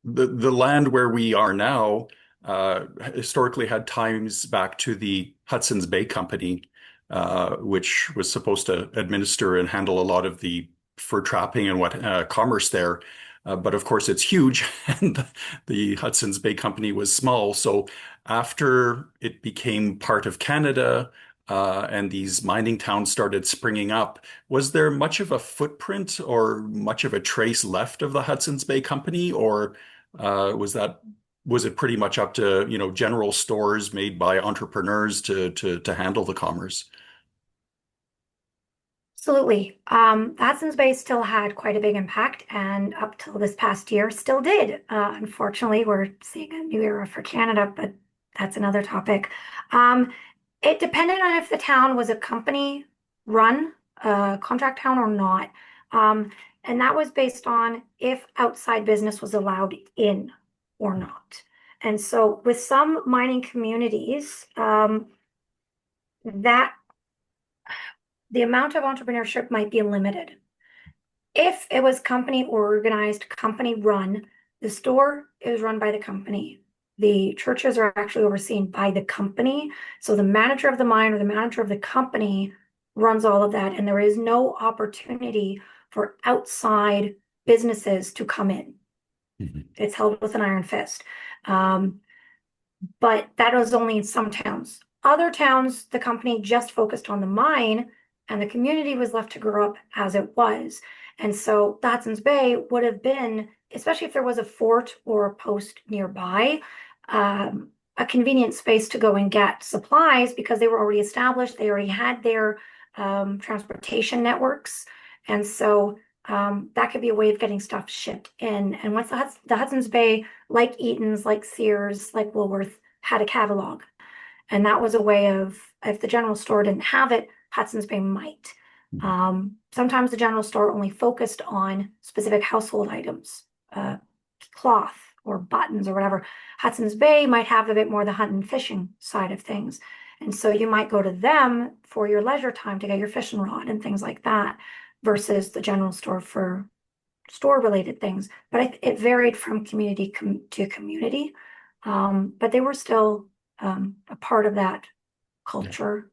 the land where we are now historically had ties back to the Hudson's Bay Company, which was supposed to administer and handle a lot of the fur trapping and what commerce there. But of course, it's huge, and the Hudson's Bay Company was small. So after it became part of Canada, and these mining towns started springing up, was there much of a footprint or much of a trace left of the Hudson's Bay Company, or was it pretty much up to, general stores made by entrepreneurs to handle the commerce? Absolutely. Hudson's Bay still had quite a big impact, and up till this past year, still did. Unfortunately, we're seeing a new era for Canada, but that's another topic. Um, it depended on if the town was a company run, contract town or not. Um, and that was based on if outside business was allowed in or not. And so with some mining communities, that the amount of entrepreneurship might be limited. If it was company organized, company run, the store is run by the company. The churches are actually overseen by the company. So the manager of the mine or the manager of the company runs all of that, and there is no opportunity for outside businesses to come in. Mhm. It's held with an iron fist. Um, but that was only in some towns. Other towns, the company just focused on the mine and the community was left to grow up as it was. And so Hudson's Bay would have been, especially if there was a fort or a post nearby, a convenient space to go and get supplies because they were already established. They already had their transportation networks. And so that could be a way of getting stuff shipped in. And once the Hudson's Bay, like Eaton's, like Sears, like Woolworth, had a catalog. And that was a way of, if the general store didn't have it, Hudson's Bay might. Sometimes the general store only focused on specific household items, cloth or buttons or whatever. Hudson's Bay might have a bit more the hunt and fishing side of things. And so you might go to them for your leisure time to get your fishing rod and things like that versus the general store for store related things. But it varied from community to community. But they were still a part of that Yeah. culture.